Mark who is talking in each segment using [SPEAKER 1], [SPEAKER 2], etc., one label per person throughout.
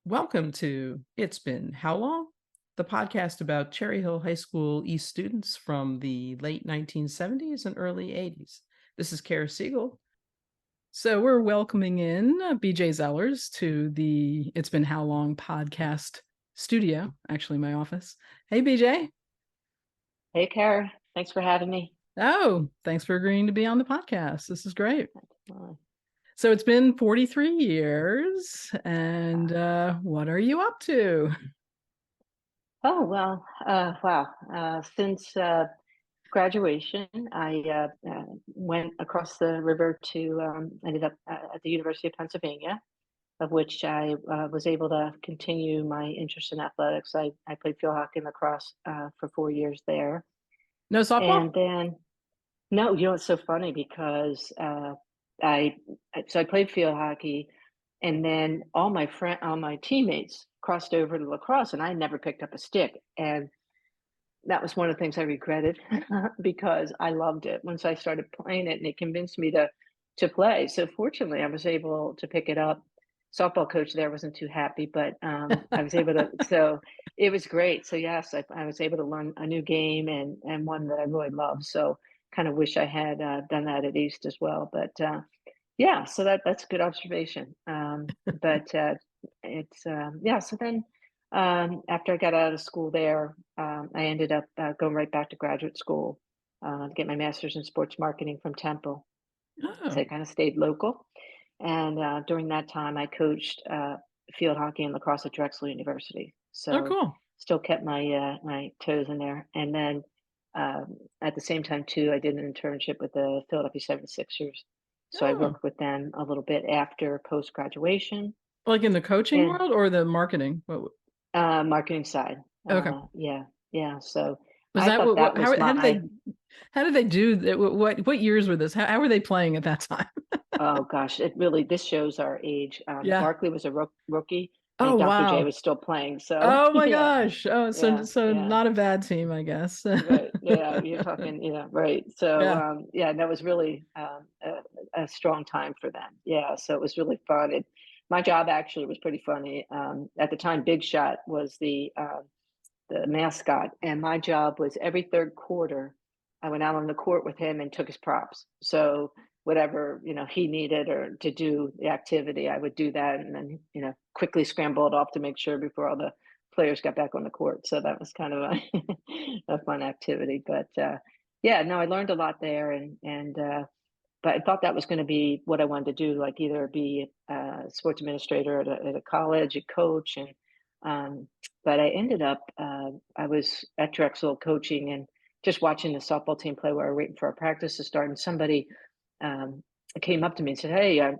[SPEAKER 1] Welcome to It's Been How Long? The podcast about Cherry Hill High School East students from the late 1970s and early 80s. This is Kara Siegel. So we're welcoming in BJ Zellers to the It's Been How Long podcast studio, actually my office. Hey, BJ.
[SPEAKER 2] Hey, Kara. Thanks for having me.
[SPEAKER 1] Oh, thanks for agreeing to be on the podcast. This is great.
[SPEAKER 2] Uh,
[SPEAKER 1] So it's been 43 years, and what are you up to?
[SPEAKER 2] wow. Since graduation, I went across the river to, ended up at the University of Pennsylvania, of which I was able to continue my interest in athletics. I played field hockey and lacrosse for 4 years there.
[SPEAKER 1] No softball?
[SPEAKER 2] And then, no, it's so funny because I, I played field hockey. And then all my teammates crossed over to lacrosse, and I never picked up a stick. And that was one of the things I regretted because I loved it once I started playing it, and it convinced me to play. So fortunately, I was able to pick it up. Softball coach there wasn't too happy, but I was able to. So it was great. So yes, I was able to learn a new game and one that I really loved. So kind of wish I had done that at East as well. But yeah, so that's a good observation. But it's yeah. So then, after I got out of school there, I ended up going right back to graduate school to get my master's in sports marketing from Temple. So I
[SPEAKER 1] Oh,
[SPEAKER 2] kind of stayed local, and during that time, I coached field hockey and lacrosse at Drexel University.
[SPEAKER 1] oh,
[SPEAKER 2] So
[SPEAKER 1] cool.
[SPEAKER 2] still kept my toes in there, and then. At the same time, too, I did an internship with the Philadelphia 76ers. So I
[SPEAKER 1] Oh,
[SPEAKER 2] worked with them a little bit after post graduation
[SPEAKER 1] like in the coaching
[SPEAKER 2] and
[SPEAKER 1] world or the marketing?
[SPEAKER 2] marketing side.
[SPEAKER 1] Okay.
[SPEAKER 2] Yeah, yeah. So
[SPEAKER 1] Was
[SPEAKER 2] I
[SPEAKER 1] that
[SPEAKER 2] thought
[SPEAKER 1] what
[SPEAKER 2] that was my,
[SPEAKER 1] how did they do that? What years were this? How were they playing at that time?
[SPEAKER 2] oh gosh, it really, this shows our age.
[SPEAKER 1] Yeah.
[SPEAKER 2] Barkley was a rookie
[SPEAKER 1] Oh,
[SPEAKER 2] and Dr. J
[SPEAKER 1] wow.
[SPEAKER 2] was still playing. So
[SPEAKER 1] Oh my
[SPEAKER 2] yeah,
[SPEAKER 1] gosh. Oh, so
[SPEAKER 2] yeah,
[SPEAKER 1] so
[SPEAKER 2] yeah.
[SPEAKER 1] not a bad team, I guess.
[SPEAKER 2] Right. Yeah. You're talking, right. So,
[SPEAKER 1] Yeah.
[SPEAKER 2] yeah, that was really a strong time for them. Yeah. So it was really fun. My job actually was pretty funny. At the time, Big Shot was the mascot, and my job was every third quarter, I went out on the court with him and took his props. So whatever he needed or to do the activity, I would do that, and then quickly scramble it off to make sure before all the players got back on the court. So that was kind of a, a fun activity. But yeah, no, I learned a lot there, and but I thought that was going to be what I wanted to do, like either be a sports administrator at a college, a coach, and um, but I ended up I was at Drexel coaching and just watching the softball team play while we were waiting for our practice to start, and somebody um, came up to me and said, "Hey, are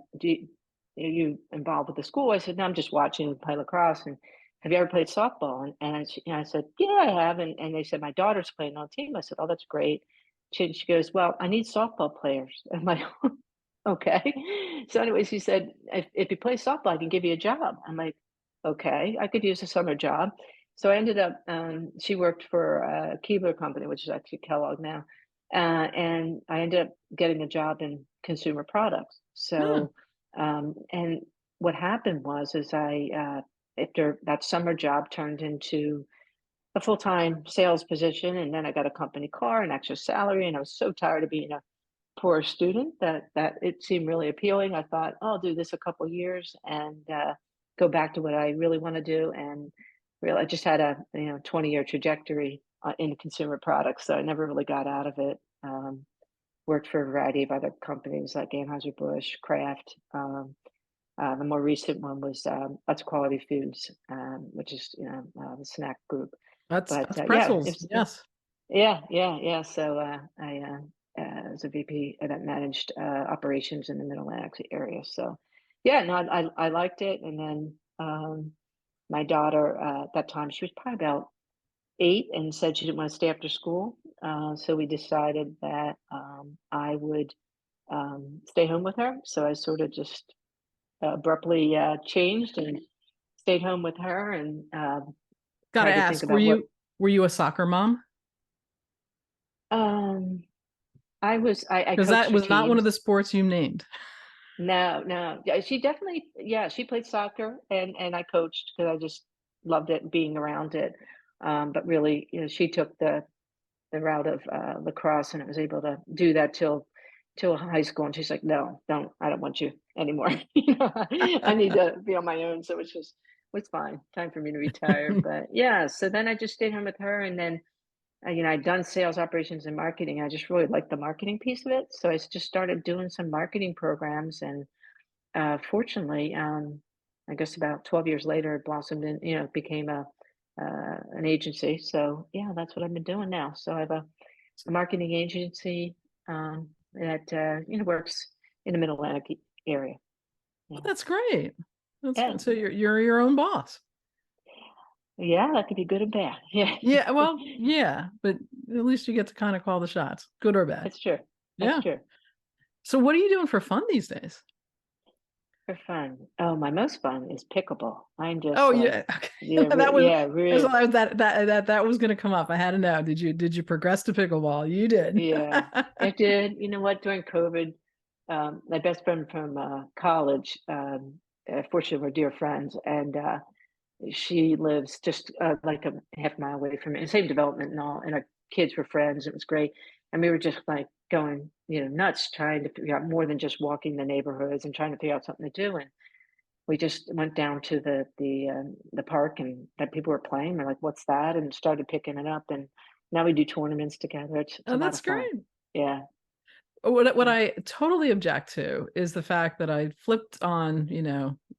[SPEAKER 2] you involved with the school?" I said, "No, I'm just watching play lacrosse." And have you ever played softball? And I said, "Yeah, I have." And they said, "My daughter's playing on the team." I said, "Oh, that's great." She goes, "Well, I need softball players." I'm like, "Okay." So anyway, she said, if you play softball, I can give you a job. I'm like, "Okay, I could use a summer job." So I ended up, she worked for a Keebler company, which is actually Kellogg now. And I ended up getting a job in consumer products.
[SPEAKER 1] Yeah.
[SPEAKER 2] So, and what happened is after that summer job turned into a full-time sales position, and then I got a company car and extra salary, and I was so tired of being a poor student that it seemed really appealing. I thought, oh, I'll do this a couple years and go back to what I really want to do. And really, I just had a 20-year trajectory in consumer products, so I never really got out of it. Worked for a variety of other companies like Anheuser-Busch, Kraft. The more recent one was Utz Quality Foods, which is the snack group. But
[SPEAKER 1] That's
[SPEAKER 2] yeah,
[SPEAKER 1] pretzels. Yes.
[SPEAKER 2] yeah. So I was a VP that managed operations in the Middle Atlantic area. So yeah, no, I liked it. And then my daughter at that time, she was probably about 8 and said she didn't want to stay after school. So we decided that I would stay home with her. So I sort of just abruptly changed and stayed home with her and
[SPEAKER 1] Gotta
[SPEAKER 2] tried to think
[SPEAKER 1] ask,
[SPEAKER 2] about what.
[SPEAKER 1] were you a soccer mom?
[SPEAKER 2] Um, I
[SPEAKER 1] Because
[SPEAKER 2] coached
[SPEAKER 1] that
[SPEAKER 2] for
[SPEAKER 1] was not one of
[SPEAKER 2] teams.
[SPEAKER 1] the sports you named.
[SPEAKER 2] No, no. Yeah, she definitely, yeah, she played soccer and I coached because I just loved it, being around it. But really, she took the route of lacrosse and I was able to do that till high school. And she's like, no, don't, I don't want you anymore. I need to be on my own. So it's fine. Time for me to retire. But yeah, so then I just stayed home with her and then I'd done sales operations and marketing. I just really liked the marketing piece of it. So just started doing some marketing programs and fortunately, I guess about 12 years later, it blossomed in, it became an agency. So yeah, that's what I've been doing now. So I have a marketing agency that works in the Middle Atlantic area. Yeah,
[SPEAKER 1] That's great. That's
[SPEAKER 2] yeah,
[SPEAKER 1] good. So you're your own boss.
[SPEAKER 2] yeah. That could be good and bad. Yeah,
[SPEAKER 1] Yeah, well, yeah, but at least you get to kind of call the shots, good or bad.
[SPEAKER 2] that's true. That's
[SPEAKER 1] Yeah.
[SPEAKER 2] true.
[SPEAKER 1] So what are you doing for fun these days?
[SPEAKER 2] For fun. Oh, my most fun is pickleball. I'm
[SPEAKER 1] Oh
[SPEAKER 2] just like,
[SPEAKER 1] yeah, okay.
[SPEAKER 2] yeah,
[SPEAKER 1] That was
[SPEAKER 2] yeah,
[SPEAKER 1] as
[SPEAKER 2] real.
[SPEAKER 1] long as that was going to come up. I had to know. Did you progress to pickleball? You did.
[SPEAKER 2] Yeah, I did. You know what? During COVID, my best friend from college, fortunately, we're dear friends, and she lives just like a half mile away from me, same development and all. And our kids were friends. It was great, and we were just like going, nuts, trying to figure out more than just walking the neighborhoods and trying to figure out something to do. And we just went down to the park and that people were playing. We're like, "What's that?" And started picking it up. And now we do tournaments together. It's
[SPEAKER 1] Oh,
[SPEAKER 2] a lot
[SPEAKER 1] that's
[SPEAKER 2] of fun.
[SPEAKER 1] great.
[SPEAKER 2] Yeah,
[SPEAKER 1] What
[SPEAKER 2] yeah.
[SPEAKER 1] I totally object to is the fact that I flipped on,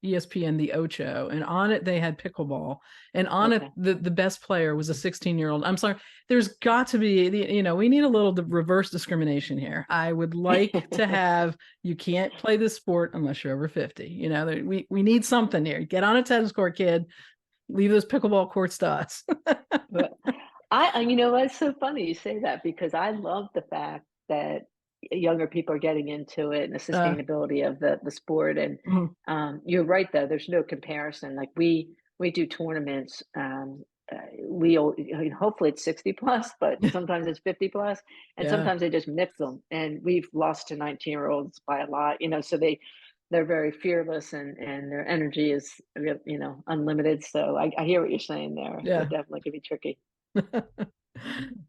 [SPEAKER 1] ESPN the Ocho, and on it they had pickleball, and on it
[SPEAKER 2] Okay.
[SPEAKER 1] the best player was a 16-year-old. I'm sorry, there's got to be we need a little reverse discrimination here. I would like to have you can't play this sport unless you're over 50. We need something here. Get on a tennis court, kid. Leave those pickleball courts to us.
[SPEAKER 2] But you know what? It's so funny you say that because I love the fact that younger people are getting into it and the
[SPEAKER 1] uh,
[SPEAKER 2] sustainability of the sport. And
[SPEAKER 1] mhm.
[SPEAKER 2] you're right, though. There's no comparison. Like we do tournaments. Hopefully it's 60 plus, but sometimes it's 50 plus, and
[SPEAKER 1] Yeah.
[SPEAKER 2] sometimes they just mix them. And we've lost to 19-year-olds by a lot. So they're very fearless and their energy is unlimited. So I hear what you're saying there.
[SPEAKER 1] Yeah.
[SPEAKER 2] It definitely can be tricky.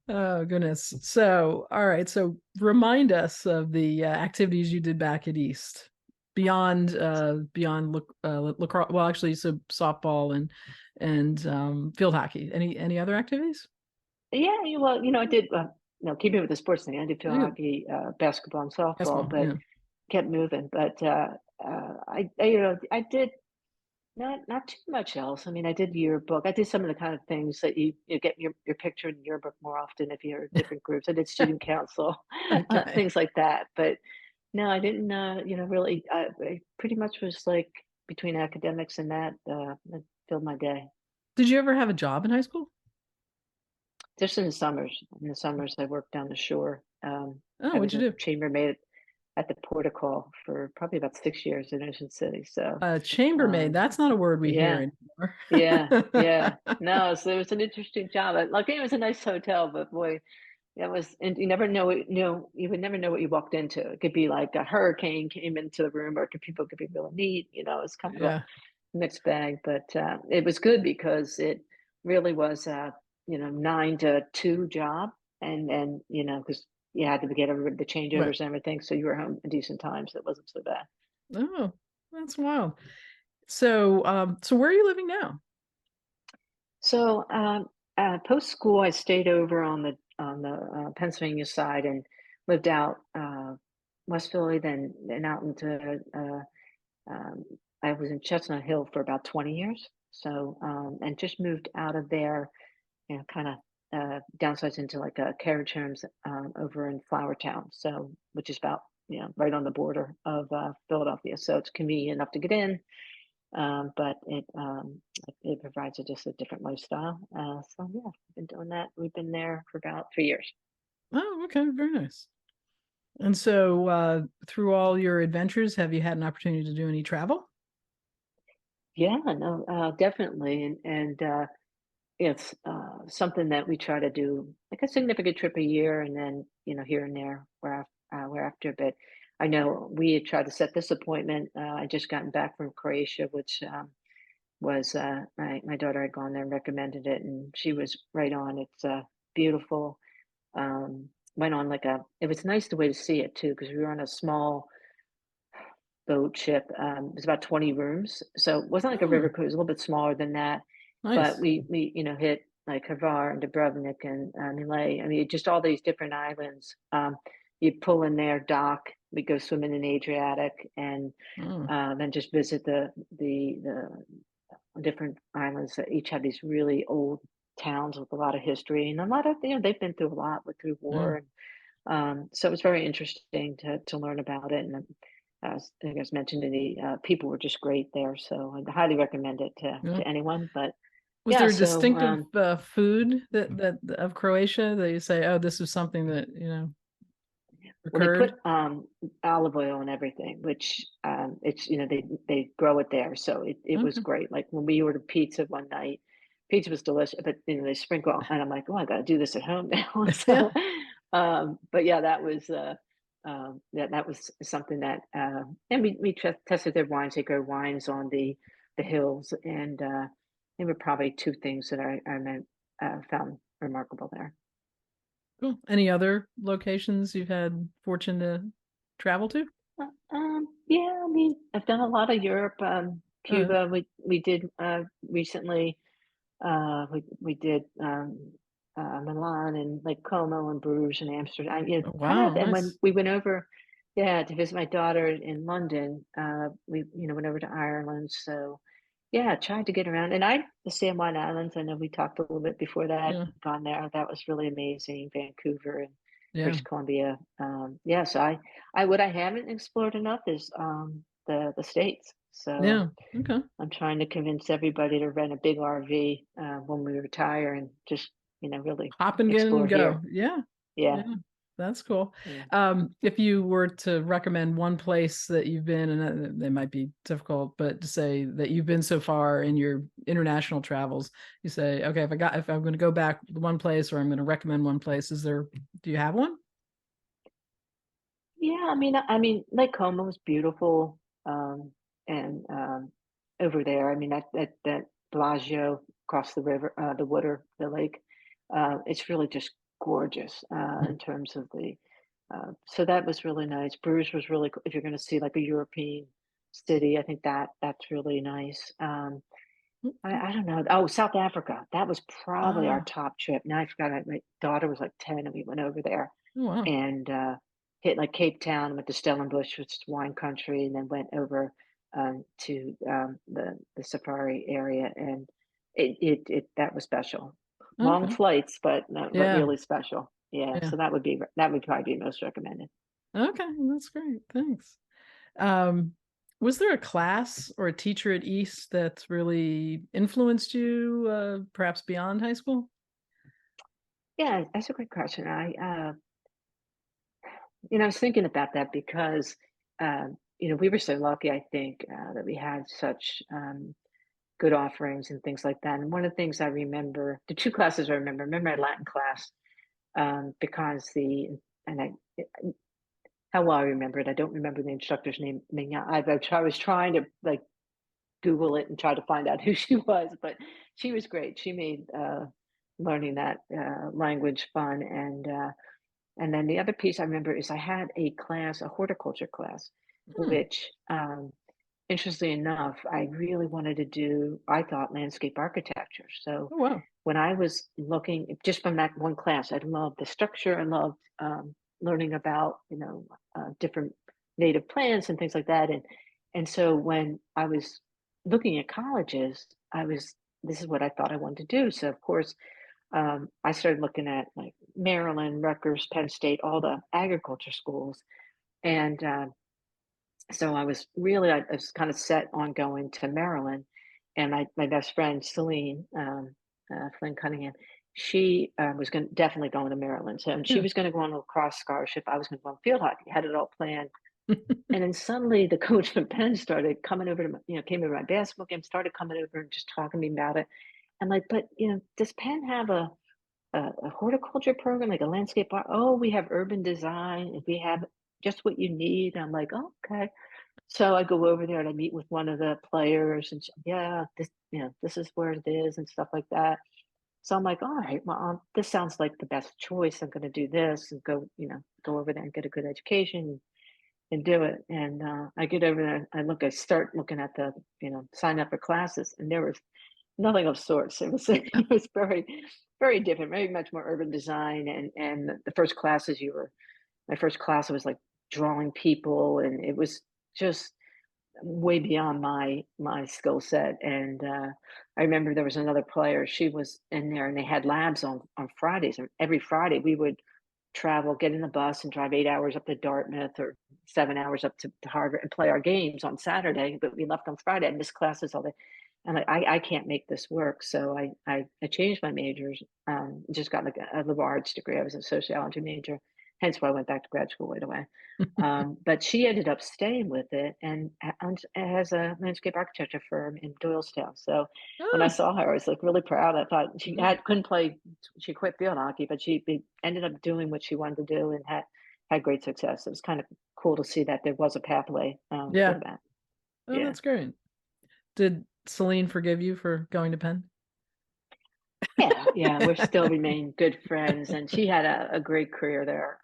[SPEAKER 1] Oh goodness. So, all right. So, remind us of the activities you did back at East beyond lacrosse. Well, actually, so softball and field hockey. Any other activities?
[SPEAKER 2] Yeah, well, I did, keeping with the sports thing, I did field
[SPEAKER 1] Yeah,
[SPEAKER 2] hockey, basketball, and softball,
[SPEAKER 1] basketball.
[SPEAKER 2] but
[SPEAKER 1] Yeah.
[SPEAKER 2] kept moving. But I did not too much else. I mean, I did yearbook. I did some of the kind of things that you get your picture in the yearbook more often if you're different groups. I did student council,
[SPEAKER 1] Okay.
[SPEAKER 2] things like that. But no, I didn't. Really, I pretty much was like between academics and that filled my day.
[SPEAKER 1] Did you ever have a job in high school?
[SPEAKER 2] Just in the summers. In the summers, I worked down the shore.
[SPEAKER 1] Oh,
[SPEAKER 2] I
[SPEAKER 1] what'd
[SPEAKER 2] was
[SPEAKER 1] you
[SPEAKER 2] a
[SPEAKER 1] do?
[SPEAKER 2] chambermaid at the Port of Call for probably about 6 years in Ocean City. So,
[SPEAKER 1] Chambermaid.
[SPEAKER 2] um,
[SPEAKER 1] That's not a word we hear
[SPEAKER 2] yeah,
[SPEAKER 1] anymore.
[SPEAKER 2] yeah, yeah. No, so it was an interesting job. Luckily, it was a nice hotel, but boy, that was, and you never know what, you would never know what you walked into. It could be like a hurricane came into the room, or people could be really neat. It's kind of a
[SPEAKER 1] Yeah.
[SPEAKER 2] mixed bag, but it was good because it really was a 9 to 2 job, and because you had to get over the
[SPEAKER 1] Right.
[SPEAKER 2] changeovers and everything, so you were home a decent time, so it wasn't so bad.
[SPEAKER 1] Oh, that's wild. So where are you living now?
[SPEAKER 2] So post school, I stayed over on the Pennsylvania side and lived out West Philly, then out into um, I was in Chestnut Hill for about 20 years. So and just moved out of there, kind of downsized into like a carriage homes over in Flowertown, so which is about right on the border of Philadelphia. So it's convenient enough to get in, but it provides just a different lifestyle. So yeah, I've been doing that. We've been there for about 3 years.
[SPEAKER 1] Oh, okay, very nice. And so, through all your adventures, have you had an opportunity to do any travel?
[SPEAKER 2] Yeah, no, definitely, and it's something that we try to do, like a significant trip a year, and then here and there where after. But I know we had tried to set this appointment. I just gotten back from Croatia, which was my daughter had gone there and recommended it, and she was right on. It's beautiful. Went on like a. It was nice the way to see it too, because we were on a small boat ship. It was about 20 rooms, so it wasn't like a river
[SPEAKER 1] Oh,
[SPEAKER 2] cruise. A little bit smaller than that, but
[SPEAKER 1] nice.
[SPEAKER 2] we hit like Hvar and Dubrovnik and Millet. I mean, just all these different islands. You pull in there, dock. We go swimming in the Adriatic, and
[SPEAKER 1] Oh,
[SPEAKER 2] then just visit the different islands that each have these really old towns with a lot of history and a lot of they've been through a lot with through
[SPEAKER 1] yeah.
[SPEAKER 2] war and so it was very interesting to learn about it. And as I think I was mentioned, the people were just great there, so I highly recommend it
[SPEAKER 1] Yeah.
[SPEAKER 2] to anyone. But
[SPEAKER 1] Was
[SPEAKER 2] yeah,
[SPEAKER 1] there a
[SPEAKER 2] so
[SPEAKER 1] distinctive food that of Croatia that you say, oh, this was something that,
[SPEAKER 2] well, they put
[SPEAKER 1] recurred?
[SPEAKER 2] olive oil in everything, which it's they grow it there, so it was
[SPEAKER 1] Okay.
[SPEAKER 2] great. Like when we ordered pizza one night, pizza was delicious, but they sprinkle, and I'm like, oh, I got to do this at home now.
[SPEAKER 1] Yeah.
[SPEAKER 2] So, but yeah, that was something that, and tested their wines. They grow wines on the hills, and they were probably two things that found remarkable there.
[SPEAKER 1] Cool. Any other locations you've had fortune to travel to?
[SPEAKER 2] Yeah, I mean, I've done a lot of Europe,
[SPEAKER 1] Uh,
[SPEAKER 2] Cuba. We did recently. We did Milan and like Como and Bruges and Amsterdam.
[SPEAKER 1] oh,
[SPEAKER 2] Kind
[SPEAKER 1] wow,
[SPEAKER 2] of. And when
[SPEAKER 1] nice.
[SPEAKER 2] we went over, yeah, to visit my daughter in London, we went over to Ireland. So yeah, tried to get around. And the San Juan Islands. I know we talked a little bit before that.
[SPEAKER 1] Yeah.
[SPEAKER 2] Gone there. That was really amazing. Vancouver and
[SPEAKER 1] Yeah.
[SPEAKER 2] British Columbia. Yeah, so I what I haven't explored enough is the states. So
[SPEAKER 1] Yeah. Okay.
[SPEAKER 2] I'm trying to convince everybody to rent a big RV when we retire and just really
[SPEAKER 1] Hop and get and
[SPEAKER 2] explore
[SPEAKER 1] go.
[SPEAKER 2] here.
[SPEAKER 1] Yeah.
[SPEAKER 2] Yeah,
[SPEAKER 1] Yeah. That's cool.
[SPEAKER 2] yeah,
[SPEAKER 1] If you were to recommend one place that you've been, and they might be difficult, but to say that you've been so far in your international travels, you say, okay, if I'm going to go back to one place, or I'm going to recommend one place, do you have one?
[SPEAKER 2] yeah. I mean, Lake Como was beautiful, and over there. I mean, that Bellagio across the river, the water, the lake. It's really just gorgeous in terms of the. So that was really nice. Bruges was really cool. If you're going to see like a European city, I think that's really nice.
[SPEAKER 1] Okay.
[SPEAKER 2] I don't know. Oh, South Africa. That was probably our
[SPEAKER 1] Ah,
[SPEAKER 2] top trip. Now I forgot. My daughter was like 10, and we went over there
[SPEAKER 1] oh, wow.
[SPEAKER 2] and hit like Cape Town, went to Stellenbosch, which is wine country, and then went over to the safari area, and it that was special. Long
[SPEAKER 1] Okay.
[SPEAKER 2] flights, but no, but
[SPEAKER 1] Yeah.
[SPEAKER 2] really special. Yeah,
[SPEAKER 1] Yeah.
[SPEAKER 2] so that would probably be most recommended.
[SPEAKER 1] Okay. That's great. Thanks. Um, was there a class or a teacher at East that really influenced you, perhaps beyond high school?
[SPEAKER 2] Yeah, that's a great question. I was thinking about that because, we were so lucky, I think, that we had such good offerings and things like that. And one of the things I remember, the two classes I remember my Latin class, because and I, how well I remember it, I don't remember the instructor's name. I was trying to like Google it and try to find out who she was, but she was great. She made learning that language fun, and then the other piece I remember is I had a class, a horticulture class,
[SPEAKER 1] Hmm.
[SPEAKER 2] which, interestingly enough, I really wanted to do, I thought, landscape architecture. So
[SPEAKER 1] Oh, wow.
[SPEAKER 2] when I was looking, just from that one class, I loved the structure. I loved learning about, different native plants and things like that. And so when I was looking at colleges, this is what I thought I wanted to do. So of course, I started looking at like Maryland, Rutgers, Penn State, all the agriculture schools, and so I was kind of set on going to Maryland, and my best friend Celine Flynn Cunningham, she was going definitely going to Maryland. So and she
[SPEAKER 1] Yeah.
[SPEAKER 2] was going to go on a lacrosse scholarship. I was going to go on field hockey. Had it all planned, and then suddenly the coach from Penn started coming over to came over to my basketball game, started coming over and just talking to me about it. I'm like, but does Penn have a horticulture program, like a landscape art? Oh, we have urban design, and we have just what you need." I'm like, "Oh, okay." So I go over there and I meet with one of the players and yeah, this is where it is and stuff like that. So I'm like, all right, well, this sounds like the best choice. I'm going to do this and go, go over there and get a good education and do it. And I get over there, I start looking at the, sign up for classes, and there was nothing of sorts. It was, it was very, very different, very much more urban design. And the first classes my first class was like drawing people, and it was just way beyond my skill set. And I remember there was another player. She was in there, and they had labs on Fridays. And every Friday, we would travel, get in the bus, and drive 8 hours up to Dartmouth or 7 hours up to Harvard and play our games on Saturday. But we left on Friday. I missed classes all day. And I can't make this work. So I changed my majors. Just got like a liberal arts degree. I was a sociology major, hence why I went back to grad school right away. But she ended up staying with it and has a landscape architecture firm in Doylestown. So when I
[SPEAKER 1] Oh,
[SPEAKER 2] saw her, I was like really proud. I thought she
[SPEAKER 1] yeah.
[SPEAKER 2] couldn't play, she quit field hockey, but ended up doing what she wanted to do and had great success. It was kind of cool to see that there was a pathway
[SPEAKER 1] Yeah.
[SPEAKER 2] for that.
[SPEAKER 1] Oh,
[SPEAKER 2] Yeah.
[SPEAKER 1] that's great. Did Celine forgive you for going to Penn?
[SPEAKER 2] Yeah, yeah, we're still remain good friends, and she had a great career there.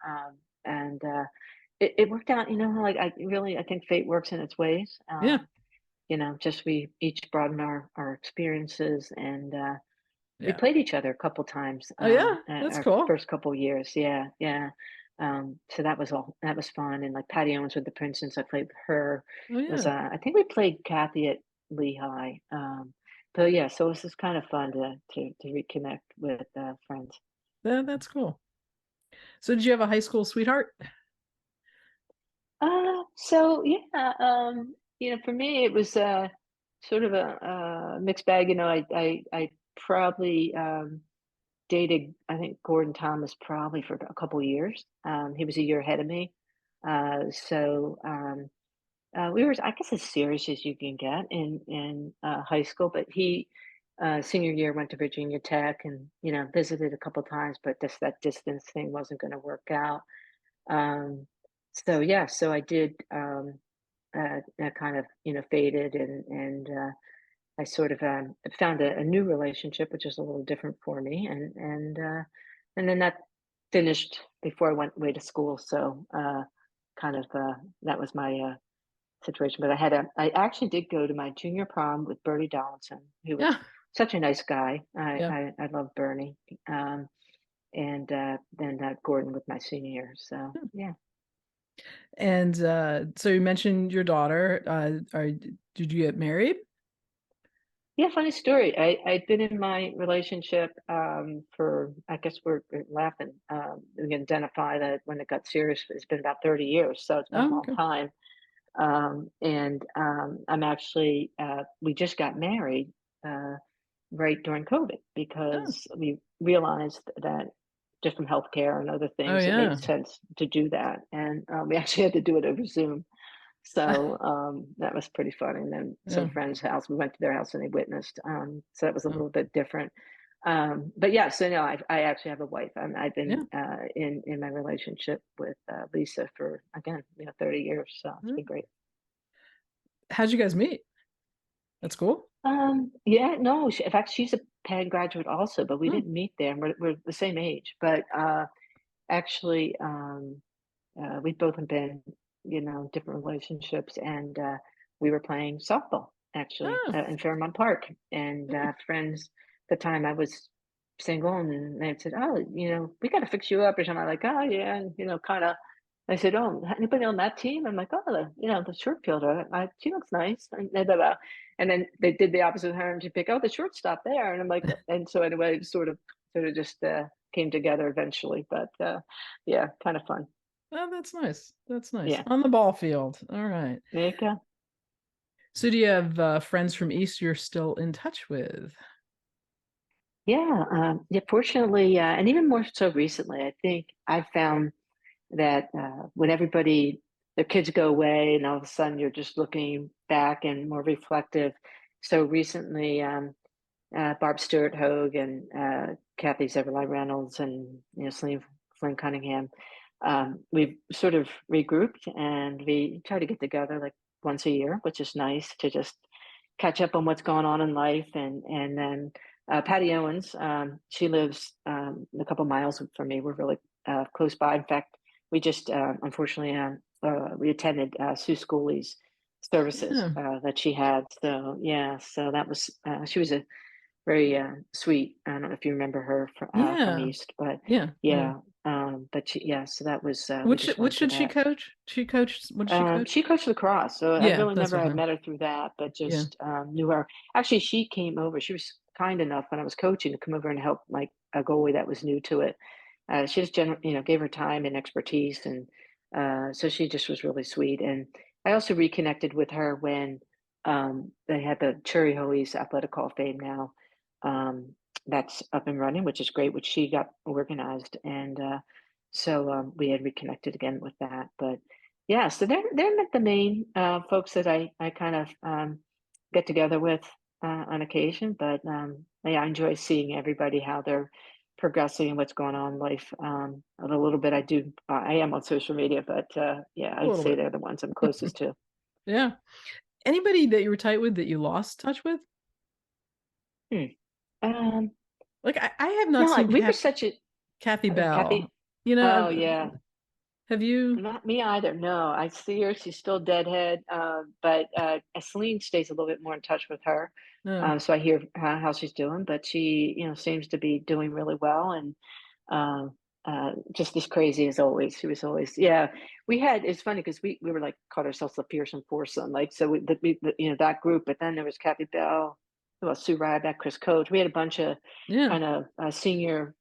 [SPEAKER 2] And it worked out, like I think fate works in its ways.
[SPEAKER 1] Yeah.
[SPEAKER 2] Just we each broaden our experiences, and we
[SPEAKER 1] Yeah.
[SPEAKER 2] played each other a couple times
[SPEAKER 1] Oh, yeah.
[SPEAKER 2] at
[SPEAKER 1] That's
[SPEAKER 2] our
[SPEAKER 1] cool.
[SPEAKER 2] first couple years. Yeah, yeah. So that was fun. And like Patty Owens with the Princeton, I played with her.
[SPEAKER 1] Oh,
[SPEAKER 2] It was
[SPEAKER 1] yeah.
[SPEAKER 2] I think we played Kathy at Lehigh. But yeah, so it was just kind of fun to reconnect with friends.
[SPEAKER 1] That's cool. So, did you have a high school sweetheart?
[SPEAKER 2] So yeah, for me it was sort of a mixed bag. I probably dated, I think, Gordon Thomas probably for a couple years. He was a year ahead of me. We were, I guess, as serious as you can get in high school. But he, senior year, went to Virginia Tech and visited a couple times, but just that distance thing wasn't going to work out. Um, so yeah, so I did. That kind of faded, and I sort of found a new relationship, which is a little different for me, and then that finished before I went away to school. So kind of that was my situation. But I actually did go to my junior prom with Bernie Donaldson, who was
[SPEAKER 1] Yeah.
[SPEAKER 2] such a nice guy.
[SPEAKER 1] Yeah.
[SPEAKER 2] I love Bernie, and then Gordon with my senior year. So yeah.
[SPEAKER 1] And so you mentioned your daughter. Did you get married?
[SPEAKER 2] Yeah, funny story. I'd been in my relationship for, I guess we're laughing. We can identify that when it got serious, it's been about 30 years. So it's been a
[SPEAKER 1] Oh,
[SPEAKER 2] long
[SPEAKER 1] okay.
[SPEAKER 2] time. And I'm actually, we just got married right during COVID
[SPEAKER 1] Oh,
[SPEAKER 2] because we realized that just from healthcare and other
[SPEAKER 1] oh
[SPEAKER 2] things, it made
[SPEAKER 1] yeah.
[SPEAKER 2] sense to do that. And we actually had to do it over Zoom. So that was pretty fun. And then some
[SPEAKER 1] Yeah.
[SPEAKER 2] friends' house, we went to their house and they witnessed. So that was a
[SPEAKER 1] Oh,
[SPEAKER 2] little bit different. But yeah, so no, I actually have a wife. I've been
[SPEAKER 1] yeah.
[SPEAKER 2] in my relationship with Lisa for again, 30 years. So it's
[SPEAKER 1] Yeah.
[SPEAKER 2] been great.
[SPEAKER 1] How'd you guys meet? That's cool.
[SPEAKER 2] Yeah, no, in fact, she's a Penn graduate also, but we
[SPEAKER 1] Oh,
[SPEAKER 2] didn't meet there. We're the same age, but actually, we both have been, different relationships, and we were playing softball actually
[SPEAKER 1] oh,
[SPEAKER 2] in Fairmont Park, and
[SPEAKER 1] oh,
[SPEAKER 2] friends. At the time, I was single, and they said, "Oh, we got to fix you up," or something. I'm like, "Oh yeah," and kind of. I said, "Oh, anybody on that team?" I'm like, "Oh, the short fielder. She looks nice." And, blah, blah, blah. And then they did the opposite with her, and she picked, "Oh, the shortstop there." And I'm like, and so anyway, it sort of just came together eventually. But yeah, kind of fun.
[SPEAKER 1] oh, that's nice. That's nice.
[SPEAKER 2] Yeah.
[SPEAKER 1] On the ball field. All right.
[SPEAKER 2] There you go.
[SPEAKER 1] So do you have friends from East you're still in touch with?
[SPEAKER 2] Yeah, yeah. Fortunately, and even more so recently, I think I found that when their kids go away, and all of a sudden you're just looking back and more reflective. So recently, Barb Stewart Hogue and Kathy Zeverline Reynolds and Celine Flynn Cunningham, we've sort of regrouped and we try to get together like once a year, which is nice to just catch up on what's going on in life. And then Patty Owens, she lives a couple miles from me. We're really close by. In fact, we just unfortunately we attended Sue Schooley's services
[SPEAKER 1] Yeah.
[SPEAKER 2] that she had. So yeah, so that was she was a very sweet. I don't know if you remember her from
[SPEAKER 1] Yeah.
[SPEAKER 2] East, but
[SPEAKER 1] Yeah. Yeah.
[SPEAKER 2] yeah, but she, yeah. So that was we just went
[SPEAKER 1] Which
[SPEAKER 2] to
[SPEAKER 1] did she
[SPEAKER 2] that.
[SPEAKER 1] coach? She coached, what did she coach?
[SPEAKER 2] She coached lacrosse, so I
[SPEAKER 1] Yeah,
[SPEAKER 2] really
[SPEAKER 1] that's
[SPEAKER 2] never
[SPEAKER 1] what I
[SPEAKER 2] had
[SPEAKER 1] meant.
[SPEAKER 2] met her through that, but
[SPEAKER 1] Yeah.
[SPEAKER 2] just knew her. Actually, she came over. She was kind enough when I was coaching to come over and help like a goalie that was new to it. She just gave her time and expertise, and so she just was really sweet. And I also reconnected with her when they had the Cherry Hill East Athletic Hall of Fame now. Um, that's up and running, which is great, which she got organized, and so we had reconnected again with that, but. Yeah, so they're not the main folks that I kind of get together with on occasion, but yeah, I enjoy seeing everybody how they're progressing and what's going on in life. A little bit, I am on social media, but yeah,
[SPEAKER 1] A
[SPEAKER 2] I'd
[SPEAKER 1] little
[SPEAKER 2] say
[SPEAKER 1] bit.
[SPEAKER 2] they're the ones I'm closest to.
[SPEAKER 1] Yeah. Anybody that you were tight with that you lost touch with?
[SPEAKER 2] Hmm. Um,
[SPEAKER 1] Like I have not
[SPEAKER 2] no,
[SPEAKER 1] seen
[SPEAKER 2] we were such a
[SPEAKER 1] Kathy Bell.
[SPEAKER 2] Kathy.
[SPEAKER 1] You know,
[SPEAKER 2] Oh yeah,
[SPEAKER 1] have you?
[SPEAKER 2] not me either. No, I see her. She's still deadhead. But Celine stays a little bit more in touch with her.
[SPEAKER 1] No.
[SPEAKER 2] So I hear how she's doing, but she, seems to be doing really well and just as crazy as always. She was always, yeah. It's funny because we were like called ourselves the Pearson foursome, like so that group. But then there was Kathy Bell, well Sue Ryback, Chris Coach. We had a bunch of
[SPEAKER 1] Yeah.
[SPEAKER 2] kind of senior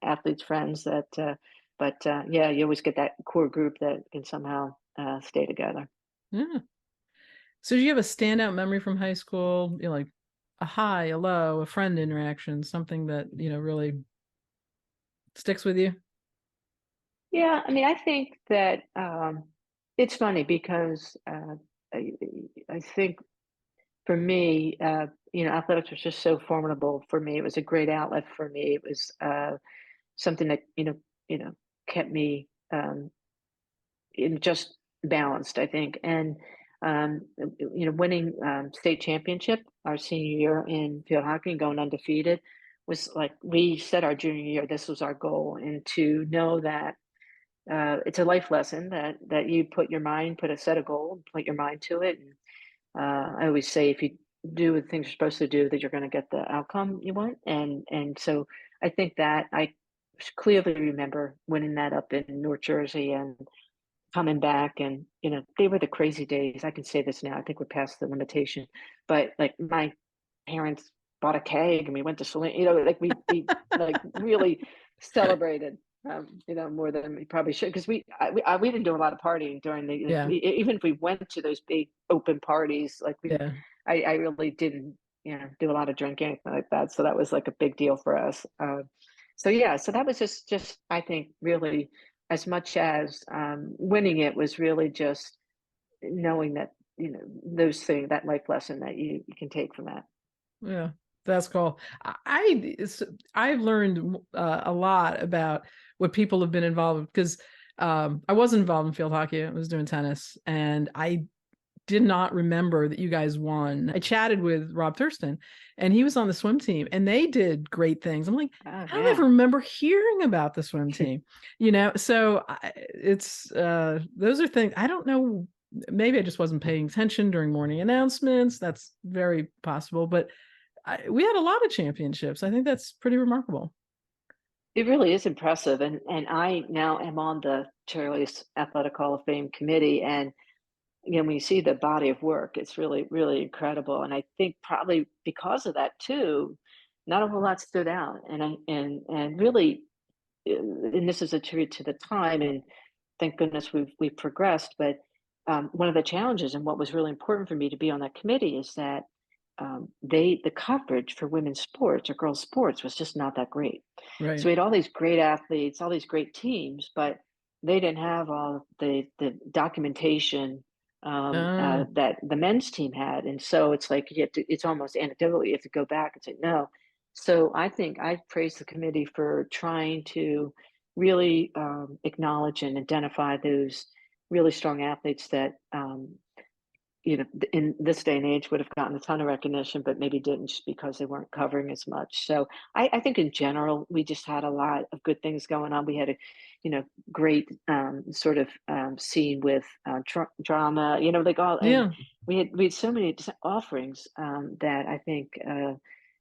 [SPEAKER 2] athletes friends that. But yeah, you always get that core group that can somehow stay together.
[SPEAKER 1] Yeah. So do you have a standout memory from high school? You know, like a high, a low, a friend interaction, something that, really sticks with you?
[SPEAKER 2] Yeah, I mean, I think that it's funny because I, I think for me, athletics was just so formidable for me. It was a great outlet for me. It was something that you know, kept me just balanced, I think. And winning state championship our senior year in field hockey and going undefeated was like we set our junior year. This was our goal, and to know that it's a life lesson that you put a set of goal, put your mind to it. And I always say if you do the things you're supposed to do, that you're going to get the outcome you want. And so I think that I clearly remember winning that up in North Jersey and coming back, and they were the crazy days. I can say this now. I think we're past the limitation, but like my parents bought a keg and we went to Celine. Like we like really celebrated. More than we probably should because we didn't do a lot of partying during the like,
[SPEAKER 1] Yeah.
[SPEAKER 2] even if we went to those big open parties like
[SPEAKER 1] Yeah.
[SPEAKER 2] I really didn't do a lot of drinking anything like that, so that was like a big deal for us. So yeah, so that was just I think really as much as winning it was really just knowing that those things, that life lesson that you can take from that.
[SPEAKER 1] Yeah. That's cool. I've learned a lot about what people have been involved with because I wasn't involved in field hockey. I was doing tennis, and I did not remember that you guys won. I chatted with Rob Thurston, and he was on the swim team, and they did great things. I'm like,
[SPEAKER 2] Oh
[SPEAKER 1] I don't
[SPEAKER 2] yeah.
[SPEAKER 1] ever remember hearing about the swim team, So it's those are things I don't know. Maybe I just wasn't paying attention during morning announcements. That's very possible, but we had a lot of championships. I think that's pretty remarkable.
[SPEAKER 2] It really is impressive, and I now am on the Charlie's Athletic Hall of Fame committee, and when you see the body of work, it's really, really incredible. And I think probably because of that too, not a whole lot stood out. And really, and this is a tribute to the time. And thank goodness we've progressed. But one of the challenges and what was really important for me to be on that committee is that the coverage for women's sports or girls' sports was just not that great. So
[SPEAKER 1] Right.
[SPEAKER 2] we had all these great athletes, all these great teams, but they didn't have all the documentation
[SPEAKER 1] Oh,
[SPEAKER 2] that the men's team had, and so it's like it's almost anecdotal. You have to go back and say no. So I think I praise the committee for trying to really acknowledge and identify those really strong athletes that in this day and age would have gotten a ton of recognition, but maybe didn't just because they weren't covering as much. So I think in general, we just had a lot of good things going on. We had a, great sort of scene with drama, like all, and
[SPEAKER 1] Yeah.
[SPEAKER 2] we had so many offerings that I think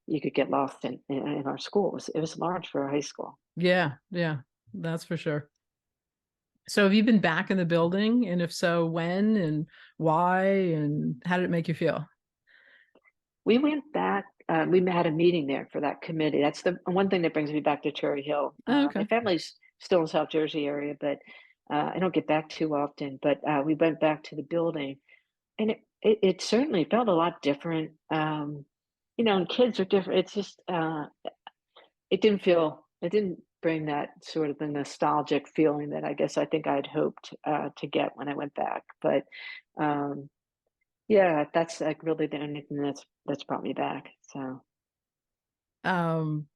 [SPEAKER 2] you could get lost in our school. It was large for a high school.
[SPEAKER 1] Yeah. Yeah. That's for sure. So have you been back in the building? And if so, when and why? And how did it make you feel?
[SPEAKER 2] We went back, we had a meeting there for that committee. That's the one thing that brings me back to Cherry Hill.
[SPEAKER 1] Oh,
[SPEAKER 2] My
[SPEAKER 1] okay.
[SPEAKER 2] family's still in South Jersey area, but I don't get back too often. But we went back to the building, and it certainly felt a lot different. And kids are different. It's just it didn't bring that sort of the nostalgic feeling that I think I'd hoped to get when I went back. But um, yeah, that's like really the only thing that's brought me back. So.
[SPEAKER 1] Um,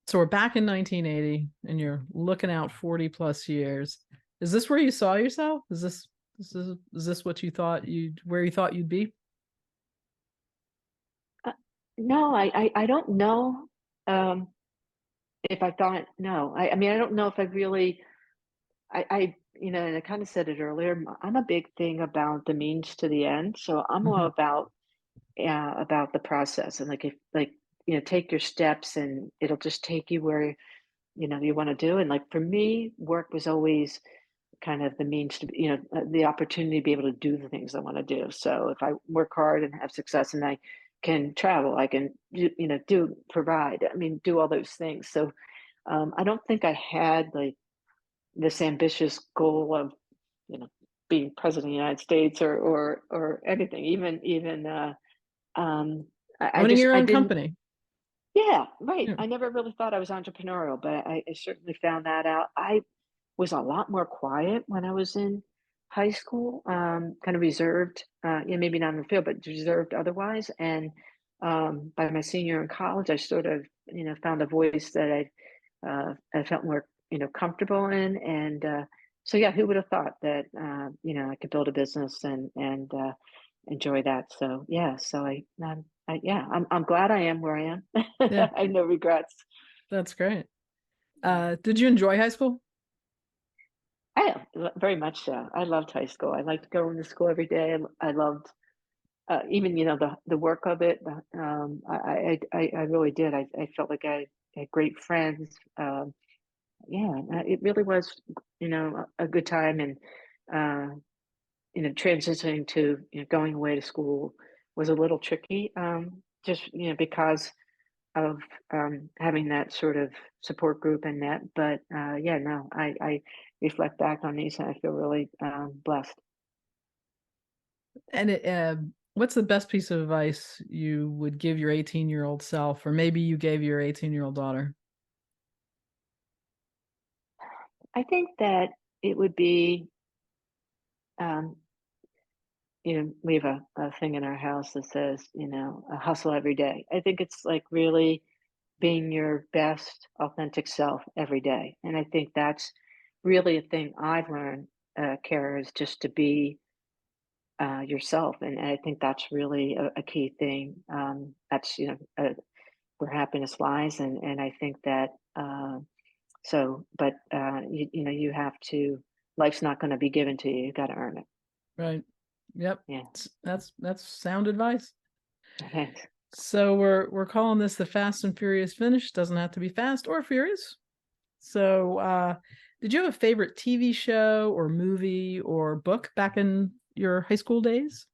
[SPEAKER 1] so we're back in 1980 and you're looking out 40 plus years. Is this where you saw yourself? Is this what you thought where you thought you'd be?
[SPEAKER 2] Uh, no, I don't know, um, if I thought no. I mean, I don't know if I really and I kinda said it earlier, I'm a big thing about the means to the end, so I'm all
[SPEAKER 1] Hmm.
[SPEAKER 2] about the process and, like, if take your steps and it'll just take you where, you wanna do, and, like, for me, work was always kind of the means to the opportunity to be able to do the things I wanna do. So if I work hard and have success and I can travel, I can provide, I mean, do all those things. So, I don't think I had, like, this ambitious goal of, you know, being president of the United States or anything. Even, um,
[SPEAKER 1] Owning your
[SPEAKER 2] I
[SPEAKER 1] own
[SPEAKER 2] didn't.
[SPEAKER 1] company.
[SPEAKER 2] Yeah, right.
[SPEAKER 1] Yeah.
[SPEAKER 2] I never really thought I was entrepreneurial, but I certainly found that out. I was a lot more quiet when I was in high school, kind of reserved, maybe not in the field, but reserved otherwise. And by my senior year in college, I sort of, found a voice that I felt more, comfortable in. And so, yeah, who would have thought that, I could build a business and enjoy that. So, yeah, so yeah, I'm glad I am where I am.
[SPEAKER 1] Yeah,
[SPEAKER 2] I have no regrets.
[SPEAKER 1] that's great. Did you enjoy high school?
[SPEAKER 2] Very much so. I loved high school. I liked going to school every day. I loved even the work of it. I really did. I felt like I had great friends. Yeah, it really was a good time. And uh, transitioning to going away to school was a little tricky. Just because of having that sort of support group and that. But yeah, no, I reflect back on these and I feel really blessed.
[SPEAKER 1] And what's the best piece of advice you would give your 18-year-old self, or maybe you gave your 18-year-old daughter?
[SPEAKER 2] I think that it would be, um, we have a thing in our house that says, a hustle every day. I think it's like really being your best authentic self every day. And I think that's really a thing I've learned, Kara, is just to be yourself. And I think that's really a key thing. That's, where happiness lies. And I think that, but, you have to, life's not going to be given to you. You got to earn it.
[SPEAKER 1] Right. Yep.
[SPEAKER 2] Yeah.
[SPEAKER 1] That's sound advice.
[SPEAKER 2] Thanks.
[SPEAKER 1] So we're calling this the Fast and Furious finish. Doesn't have to be fast or furious. So did you have a favorite TV show or movie or book back in your high school days?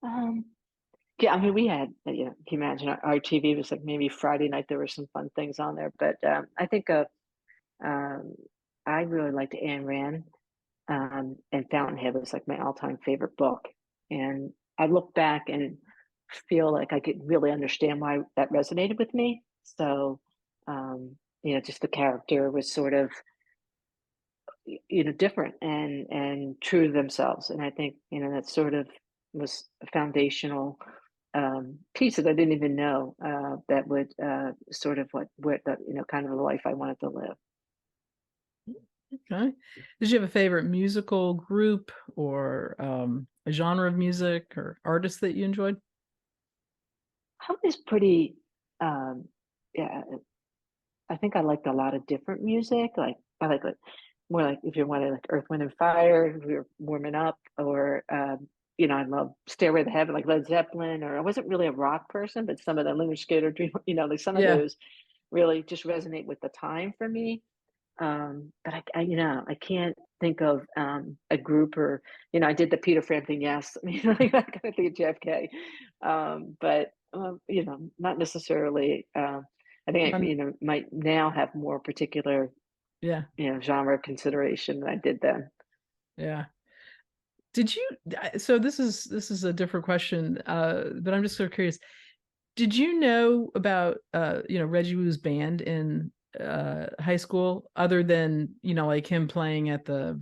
[SPEAKER 2] Um, yeah, I mean, we had, can you imagine our TV was like maybe Friday night, there were some fun things on there, but I think um, I really liked Ayn Rand. And Fountainhead was like my all-time favorite book. And I look back and feel like I could really understand why that resonated with me. So, just the character was sort of, different and true to themselves. And I think, that sort of was a foundational piece that I didn't even know that would sort of what the, kind of the life I wanted to live.
[SPEAKER 1] Okay. Did you have a favorite musical group or a genre of music or artist that you enjoyed?
[SPEAKER 2] I was pretty, um, yeah, I think I liked a lot of different music. Like I like more like if you wanted like Earth, Wind and Fire, if we were warming up, or I love Stairway to Heaven, like Led Zeppelin, or I wasn't really a rock person, but some of the Lunar Skater Dream, like some of
[SPEAKER 1] Yeah.
[SPEAKER 2] those really just resonate with the time for me. But I can't think of a group or I did the Peter Frampton thing. Yes, I mean, like I kind of think of JFK, but not necessarily. I think
[SPEAKER 1] None,
[SPEAKER 2] might now have more particular
[SPEAKER 1] yeah.
[SPEAKER 2] genre consideration than I did then.
[SPEAKER 1] Yeah. Did you so this is a different question, but I'm just sort of curious. Did you know about Reggie Wu's band in high school other than, like him playing at the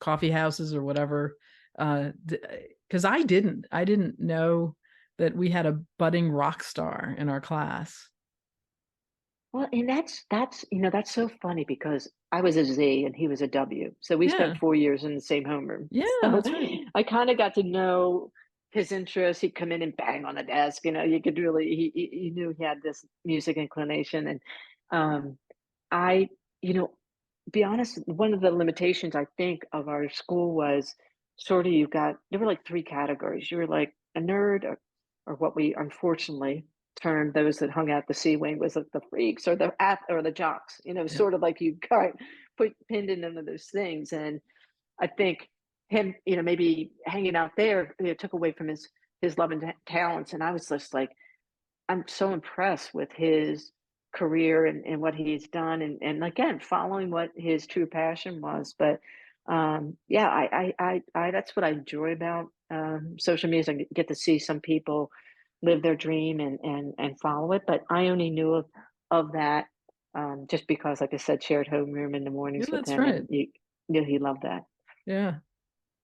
[SPEAKER 1] coffee houses or whatever? Because I didn't know that we had a budding rock star in our class.
[SPEAKER 2] Well, and that's so funny because I was a Z and he was a W. So we
[SPEAKER 1] Yeah.
[SPEAKER 2] spent 4 years in the same homeroom.
[SPEAKER 1] Yeah,
[SPEAKER 2] So
[SPEAKER 1] that's right.
[SPEAKER 2] I kind of got to know his interests. He'd come in and bang on the desk. You could really he knew he had this music inclination. And I, you know, be honest, one of the limitations I think of our school was sort of there were like three categories. You were like a nerd or what we unfortunately termed those that hung out the C wing was like the freaks or the jocks,
[SPEAKER 1] Yeah.
[SPEAKER 2] sort of like you got put pinned in one of those things. And I think him, maybe hanging out there, took away from his love and talents. And I was just like, I'm so impressed with his career and what he's done and again following what his true passion was. But yeah, I that's what I enjoy about social media. I get to see some people live their dream and follow it. But I only knew of that just because, like I said, shared homeroom in the
[SPEAKER 1] Yeah,
[SPEAKER 2] mornings with
[SPEAKER 1] that's
[SPEAKER 2] him,
[SPEAKER 1] right.
[SPEAKER 2] and you knew he loved that.
[SPEAKER 1] Yeah,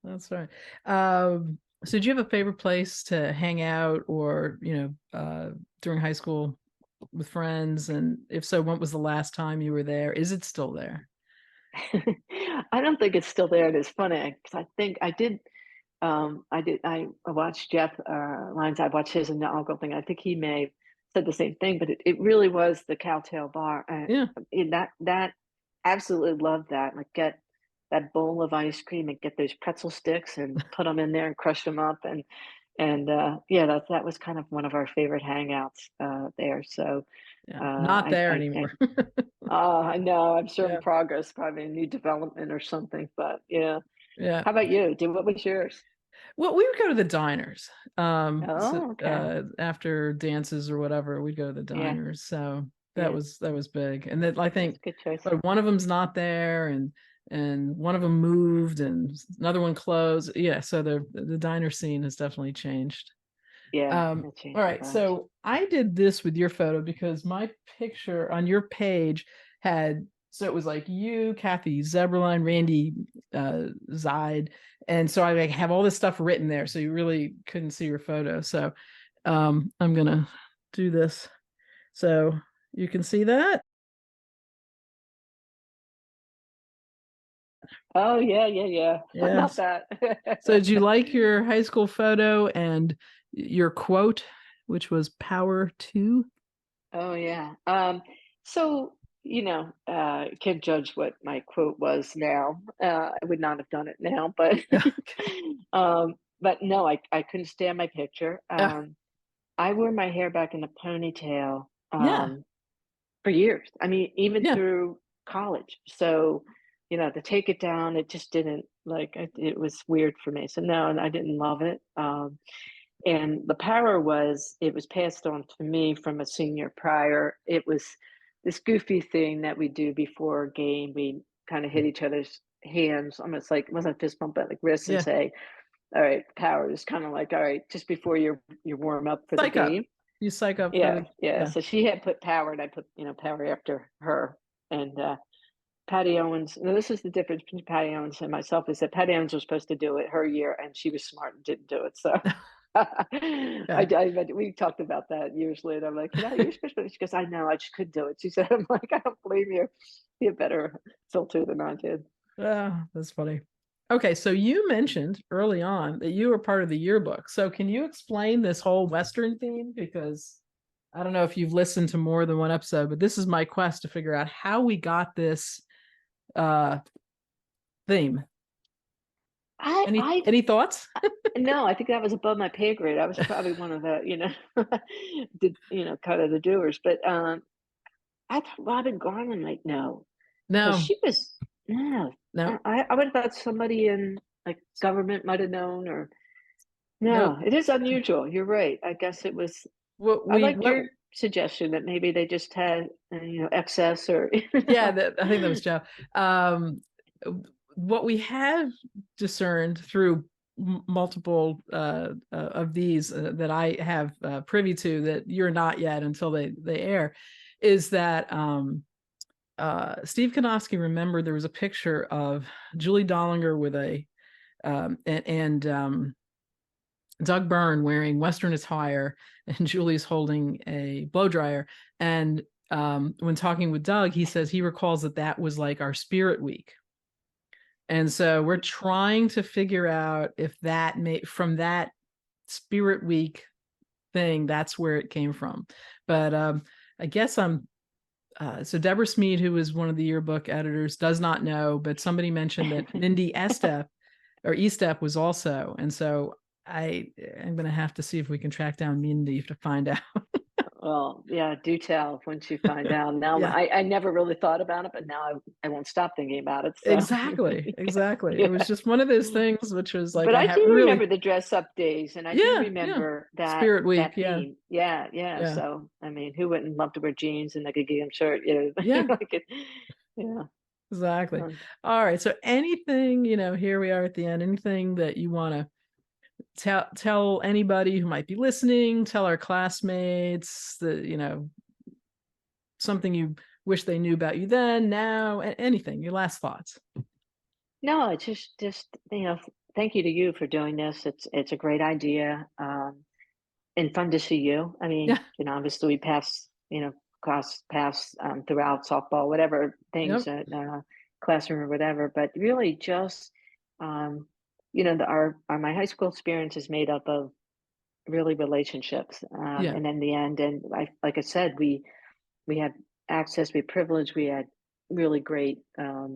[SPEAKER 1] that's right. So do you have a favorite place to hang out or, during high school with friends? And if so, when was the last time you were there? Is it still there?
[SPEAKER 2] I don't think it's still there. It is funny because I think I did. I watched Jeff Lyons. I watched his inaugural thing. I think he may have said the same thing, but it really was the Cowtail Bar.
[SPEAKER 1] Yeah.
[SPEAKER 2] In that absolutely loved that. Like get that bowl of ice cream and get those pretzel sticks and put them in there and crush them up and yeah, that was kind of one of our favorite hangouts there. So
[SPEAKER 1] Yeah. Not
[SPEAKER 2] I,
[SPEAKER 1] there
[SPEAKER 2] I I
[SPEAKER 1] anymore.
[SPEAKER 2] I know I'm sure in
[SPEAKER 1] Yeah.
[SPEAKER 2] progress, probably a new development or something. But yeah,
[SPEAKER 1] Yeah.
[SPEAKER 2] how about you? What was yours?
[SPEAKER 1] Well, we would go to the diners. So,
[SPEAKER 2] Oh, okay.
[SPEAKER 1] after dances or whatever, we'd go to the
[SPEAKER 2] Yeah,
[SPEAKER 1] diners. So that
[SPEAKER 2] yeah,
[SPEAKER 1] was big. And then I
[SPEAKER 2] that's
[SPEAKER 1] think,
[SPEAKER 2] a good choice.
[SPEAKER 1] but one of them's not there, and one of them moved, and another one closed. Yeah, so the diner scene has definitely changed.
[SPEAKER 2] Yeah, that
[SPEAKER 1] All
[SPEAKER 2] changed a
[SPEAKER 1] right,
[SPEAKER 2] bunch.
[SPEAKER 1] so I did this with your photo because my picture on your page had, so it was like you, Kathy Zeberline, Randy Zide, and so I like have all this stuff written there, so you really couldn't see your photo. So I'm gonna do this so you can see that.
[SPEAKER 2] Oh yeah, yeah, yeah. I love
[SPEAKER 1] Yes.
[SPEAKER 2] that.
[SPEAKER 1] So did you like your high school photo and your quote, which was power to?
[SPEAKER 2] Oh yeah. So can't judge what my quote was now. I would not have done it now, but
[SPEAKER 1] Okay.
[SPEAKER 2] but no, I couldn't stand my picture.
[SPEAKER 1] Uh,
[SPEAKER 2] I wore my hair back in a ponytail
[SPEAKER 1] yeah.
[SPEAKER 2] for years. I mean, even
[SPEAKER 1] Yeah.
[SPEAKER 2] through college. So, to take it down, it just didn't it was weird for me. So no, and I didn't love it. And the power it was passed on to me from a senior prior. It was this goofy thing that we do before a game. We kind of hit each other's hands, almost like it wasn't a fist bump, but like wrists, and
[SPEAKER 1] Yeah.
[SPEAKER 2] say, "All right, power." Is kind of like, "All right," just before you warm up for the
[SPEAKER 1] Psych up.
[SPEAKER 2] game.
[SPEAKER 1] You psych up for
[SPEAKER 2] Yeah,
[SPEAKER 1] the,
[SPEAKER 2] yeah.
[SPEAKER 1] yeah.
[SPEAKER 2] So she had put power, and I put power after her. And Patty Owens. Now this is the difference between Patty Owens and myself is that Patty Owens was supposed to do it her year, and she was smart and didn't do it. So
[SPEAKER 1] Yeah.
[SPEAKER 2] we talked about that years later. I'm like, you're supposed to. She goes, I know, I just couldn't do it. She said, I'm like, I don't blame you. You had better filter than I did.
[SPEAKER 1] That's funny. Okay, so you mentioned early on that you were part of the yearbook. So can you explain this whole Western theme? Because I don't know if you've listened to more than one episode, but this is my quest to figure out how we got this uh theme.
[SPEAKER 2] I I
[SPEAKER 1] Any thoughts?
[SPEAKER 2] no, I think that was above my pay grade. I was probably one of the, kind of the doers. But I thought Robin Garland might know because
[SPEAKER 1] No,
[SPEAKER 2] she was no.
[SPEAKER 1] no,
[SPEAKER 2] I would have thought somebody in like government might have known or
[SPEAKER 1] nope.
[SPEAKER 2] no. It is unusual. You're right. I guess it was.
[SPEAKER 1] What
[SPEAKER 2] I
[SPEAKER 1] we
[SPEAKER 2] liked
[SPEAKER 1] what
[SPEAKER 2] your suggestion that maybe they just had excess or
[SPEAKER 1] yeah, I think that was Joe. Um, what we have discerned through multiple of these that I have privy to that you're not yet until they air, is that Steve Kanofsky remembered there was a picture of Julie Dollinger with a and Doug Byrne wearing Western attire, and Julie's holding a blow dryer. And when talking with Doug, he says he recalls that that was like our Spirit Week. And so we're trying to figure out if that from that Spirit Week thing, that's where it came from. But I guess I'm so Deborah Smead, who was one of the yearbook editors, does not know, but somebody mentioned that Mindy Estep or Estep was also, and so I'm going to have to see if we can track down Mindy to find out.
[SPEAKER 2] Well, yeah, do tell once you find out. Now,
[SPEAKER 1] Yeah,
[SPEAKER 2] I never really thought about it, but now I won't stop thinking about it. So,
[SPEAKER 1] exactly. It was
[SPEAKER 2] yeah.
[SPEAKER 1] just one of those things, which was like
[SPEAKER 2] But
[SPEAKER 1] I
[SPEAKER 2] I
[SPEAKER 1] have
[SPEAKER 2] do
[SPEAKER 1] really,
[SPEAKER 2] remember the dress up days, and I do
[SPEAKER 1] yeah,
[SPEAKER 2] remember that
[SPEAKER 1] Spirit Week,
[SPEAKER 2] that
[SPEAKER 1] yeah,
[SPEAKER 2] theme. Yeah, yeah.
[SPEAKER 1] yeah,
[SPEAKER 2] So, I mean, who wouldn't love to wear jeans and like a gingham shirt?
[SPEAKER 1] yeah,
[SPEAKER 2] Like it. Yeah.
[SPEAKER 1] exactly.
[SPEAKER 2] Um,
[SPEAKER 1] All right, so anything, here we are at the end. Anything that you want to tell anybody who might be listening, tell our classmates that something you wish they knew about you then, now, anything, your last thoughts.
[SPEAKER 2] no, it's just thank you to you for doing this. It's a great idea. And fun to see you. I mean,
[SPEAKER 1] Yeah,
[SPEAKER 2] obviously we cross paths throughout softball, whatever
[SPEAKER 1] yep,
[SPEAKER 2] things, classroom or whatever. But really, just our my high school experience is made up of really relationships,
[SPEAKER 1] yeah,
[SPEAKER 2] and in the end, and like I said, we had access, we had privilege, we had really great, uh,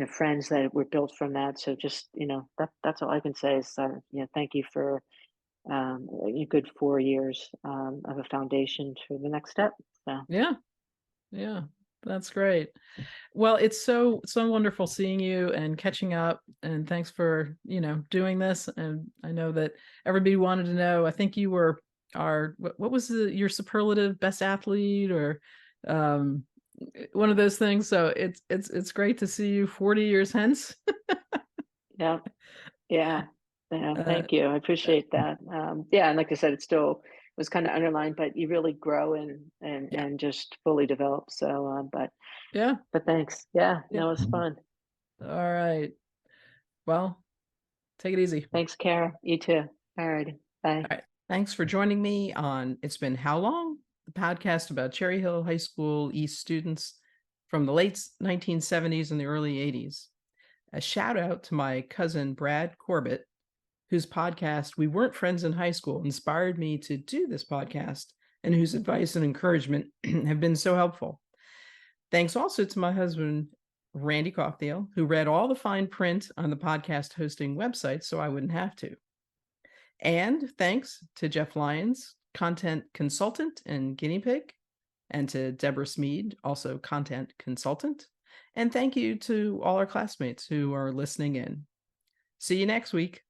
[SPEAKER 2] friends that were built from that. So just that's all I can say is thank you for a good 4 years of a foundation for the next step. So
[SPEAKER 1] yeah, yeah, that's great. Well, it's so wonderful seeing you and catching up, and thanks for doing this. And I know that everybody wanted to know. I think you were our what was your superlative best athlete or um one of those things. So it's great to see you 40 years hence.
[SPEAKER 2] yeah, yeah, yeah.
[SPEAKER 1] uh,
[SPEAKER 2] Thank you. I appreciate that. Yeah, and like I said, it still was kind of underlined, but you really grow
[SPEAKER 1] yeah,
[SPEAKER 2] and just fully develop. So,
[SPEAKER 1] yeah,
[SPEAKER 2] but thanks. Yeah,
[SPEAKER 1] yeah.
[SPEAKER 2] no, it's fun.
[SPEAKER 1] All right. Well, take it easy.
[SPEAKER 2] Thanks, Kara. You too. All righty. Bye.
[SPEAKER 1] All right. Thanks for joining me on It's Been How Long? The podcast about Cherry Hill High School East students from the late 1970s and the early 80s. A shout out to my cousin Brad Corbett, whose podcast We Weren't Friends in High School inspired me to do this podcast and whose advice and encouragement have been so helpful. Thanks also to my husband, Randy Coughdale, who read all the fine print on the podcast hosting website so I wouldn't have to. And thanks to Jeff Lyons, content consultant and guinea pig, and to Deborah Smead, also content consultant. And thank you to all our classmates who are listening in. See you next week.